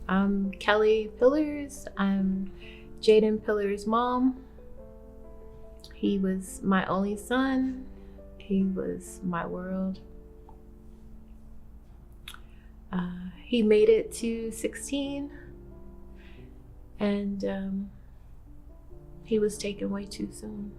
I'm Kellie Pillars. I'm Jaden Pillars' mom. He was my only son. He was my world. He made it to 16 and he was taken way too soon.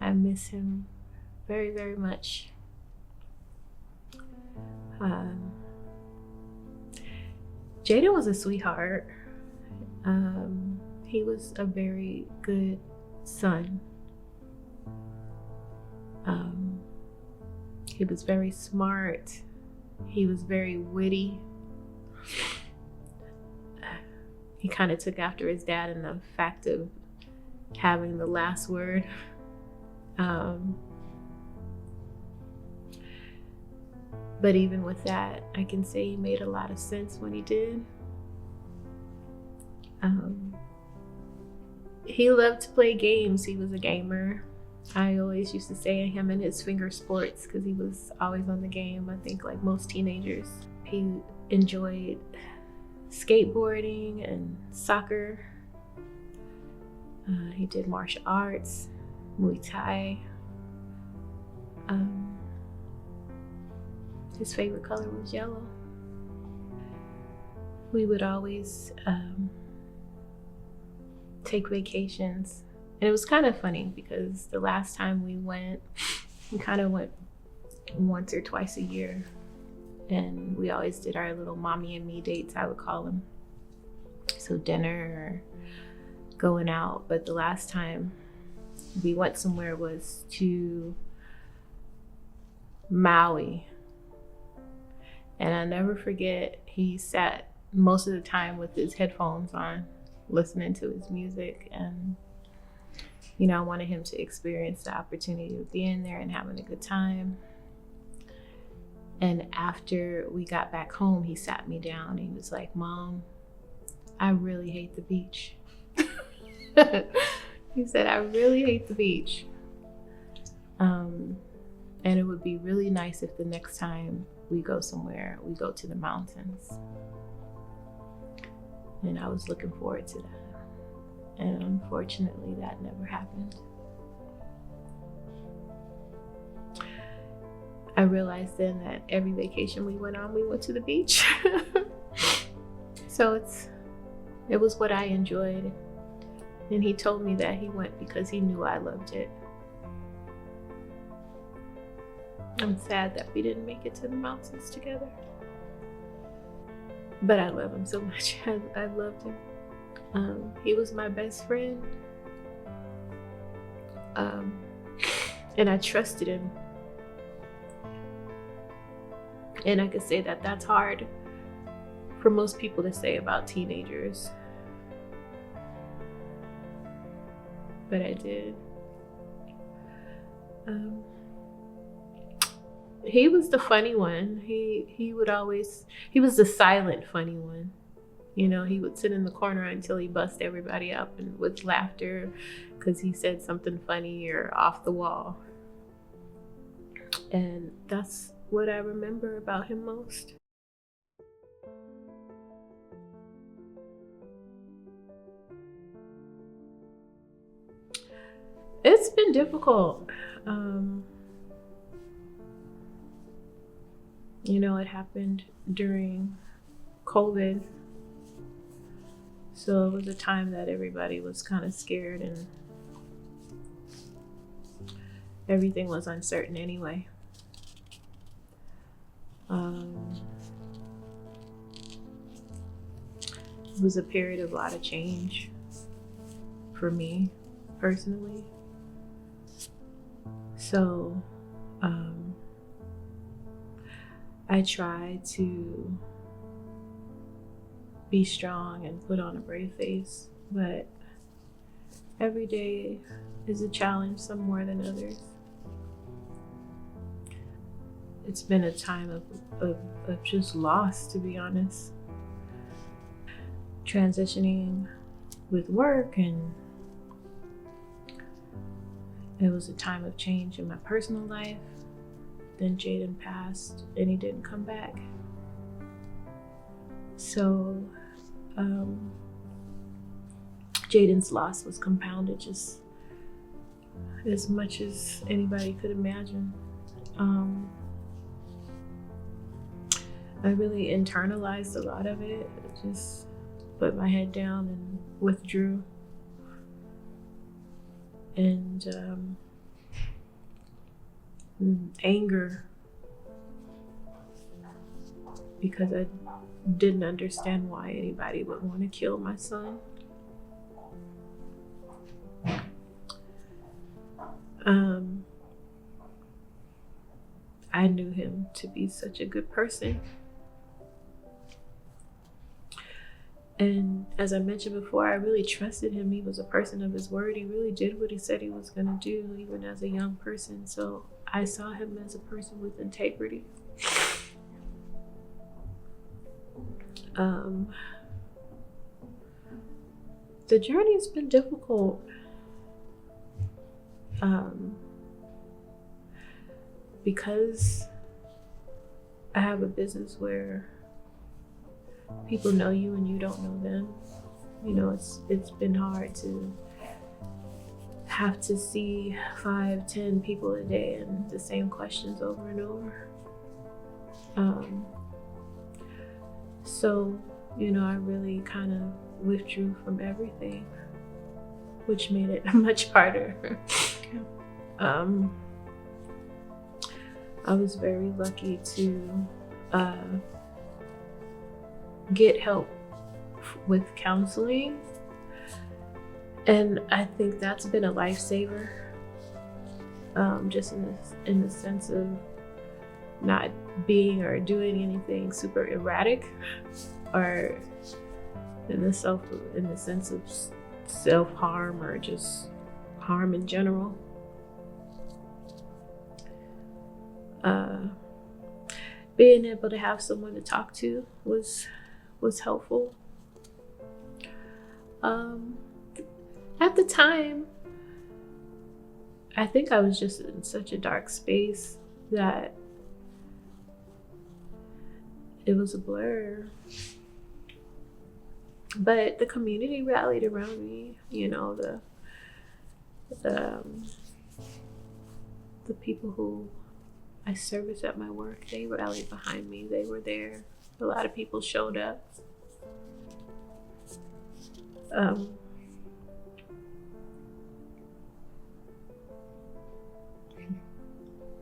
I miss him very, very much. Jaden was a sweetheart. He was a very good son. He was very smart. He was very witty. He kind of took after his dad in the fact of having the last word. But even with that, I can say he made a lot of sense when he did. He loved to play games. He was a gamer. I always used to say him and his finger sports because he was always on the game. I think like most teenagers. He enjoyed skateboarding and soccer. He did martial arts, Muay Thai. His favorite color was yellow. We would always take vacations. And it was kind of funny because the last time we kind of went once or twice a year. And we always did our little mommy and me dates, I would call them. So dinner or going out. But the last time we went somewhere was to Maui. And I'll never forget, he sat most of the time with his headphones on, listening to his music. And, you know, I wanted him to experience the opportunity of being there and having a good time. And after we got back home, he sat me down and he was like, "Mom, I really hate the beach." He said, "I really hate the beach. And it would be really nice if the next time we go somewhere, we go to the mountains." And I was looking forward to that. And unfortunately, that never happened. I realized then that every vacation we went on, we went to the beach. So it was what I enjoyed. And he told me that he went because he knew I loved it. I'm sad that we didn't make it to the mountains together. But I love him so much. I loved him. He was my best friend. And I trusted him. And I could say that that's hard for most people to say about teenagers. But I did. He was the funny one. He was the silent funny one. You know, he would sit in the corner until he bust everybody up and with laughter because he said something funny or off the wall. And that's what I remember about him most. It's been difficult. You know, it happened during COVID. So it was a time that everybody was kind of scared and everything was uncertain anyway. It was a period of a lot of change for me personally. So I try to be strong and put on a brave face, but every day is a challenge, some more than others. It's been a time of just loss, to be honest. Transitioning with work, and it was a time of change in my personal life. Then Jaden passed and he didn't come back. So Jaden's loss was compounded just as much as anybody could imagine. I really internalized a lot of it. Just put my head down and withdrew. And anger, because I didn't understand why anybody would want to kill my son. I knew him to be such a good person. And as I mentioned before, I really trusted him. He was a person of his word. He really did what he said he was going to do, even as a young person. So I saw him as a person with integrity. The journey has been difficult. Because I have a business where people know you and you don't know them. You know, it's been hard to have to see 5-10 people a day and the same questions over and over. So, you know, I really kind of withdrew from everything, which made it much harder. I was very lucky to get help with counseling, and I think that's been a lifesaver. Just in the sense of not being or doing anything super erratic, or in the sense of self-harm or just harm in general. Being able to have someone to talk to was helpful. At the time, I think I was just in such a dark space that it was a blur. But the community rallied around me. You know, the people who I service at my work, they rallied behind me. They were there. A lot of people showed up.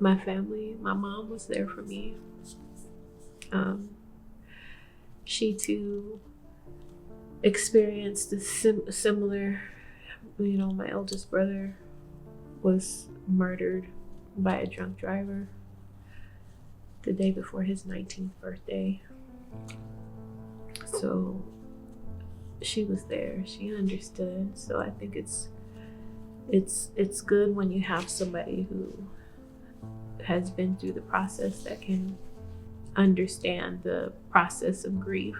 My family, my mom was there for me. She too experienced a similar, you know, my eldest brother was murdered by a drunk driver the day before his 19th birthday. So she was there, she understood. So I think it's good when you have somebody who has been through the process that can understand the process of grief.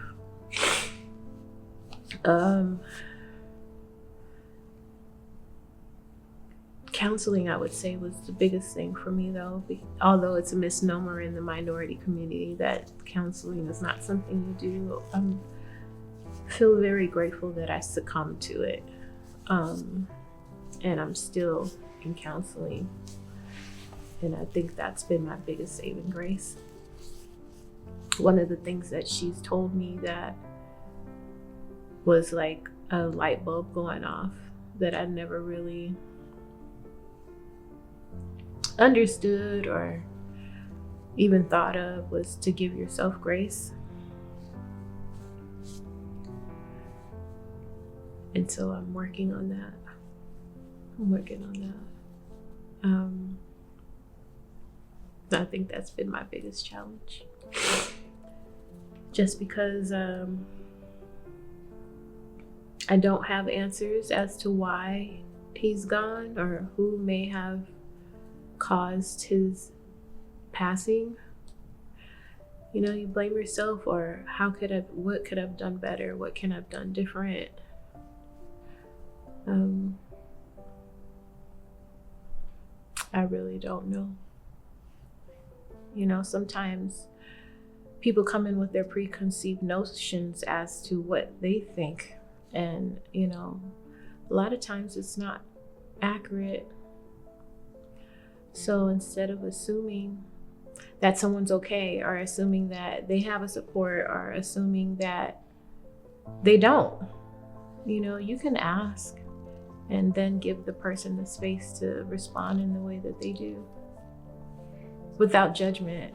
Counseling, I would say, was the biggest thing for me, though. Although it's a misnomer in the minority community that counseling is not something you do, I feel very grateful that I succumbed to it. And I'm still in counseling. And I think that's been my biggest saving grace. One of the things that she's told me that was like a light bulb going off that I never really understood or even thought of was to give yourself grace. And so I'm working on that. I think that's been my biggest challenge. Just because I don't have answers as to why he's gone or who may have caused his passing. You know, you blame yourself, or what could I've done better? What can I've done different? I really don't know. You know, sometimes people come in with their preconceived notions as to what they think. And, a lot of times it's not accurate. So instead of assuming that someone's okay, or assuming that they have a support, or assuming that they don't, you can ask and then give the person the space to respond in the way that they do without judgment.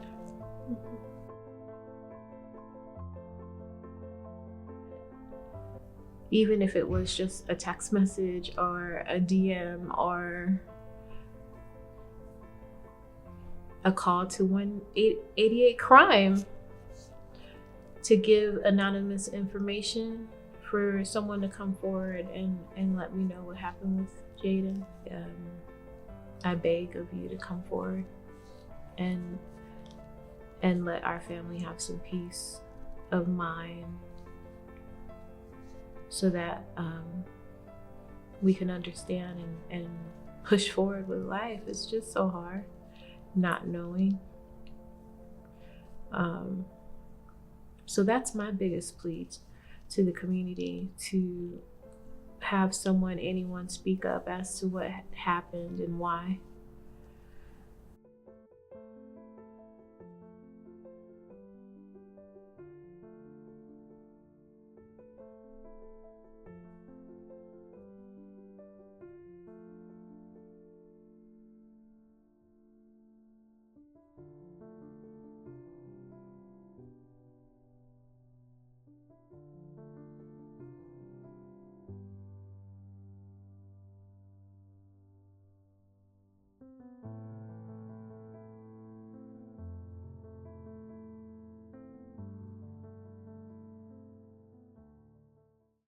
Even if it was just a text message or a DM or a call to 1-888 crime, to give anonymous information for someone to come forward and let me know what happened with Jaden. I beg of you to come forward and let our family have some peace of mind, so that we can understand and push forward with life. It's just so hard not knowing. So that's my biggest plea to the community, to have anyone speak up as to what happened and why.